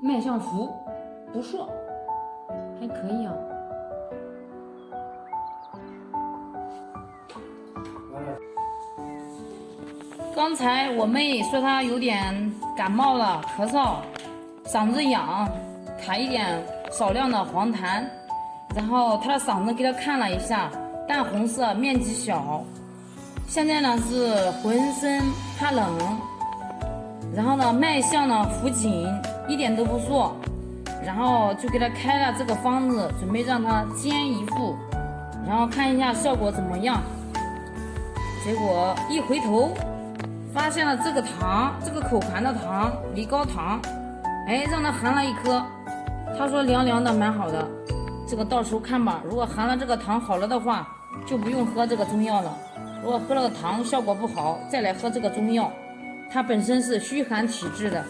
脉象浮，不硕，还可以啊。刚才我妹说她有点感冒了，咳嗽，嗓子痒，卡一点少量的黄痰，然后她的嗓子给她看了一下，淡红色，面积小，现在呢是浑身怕冷，然后呢脉象呢浮紧，一点都不硕，然后就给她开了这个方子，准备让她煎一副，然后看一下效果怎么样。结果一回头发现了这个糖，这个口含的糖，梨膏糖，哎，让他含了一颗，他说凉凉的，蛮好的。这个到时候看吧，如果含了这个糖好了的话，就不用喝这个中药了。如果喝了个糖效果不好，再来喝这个中药。他本身是虚寒体质的。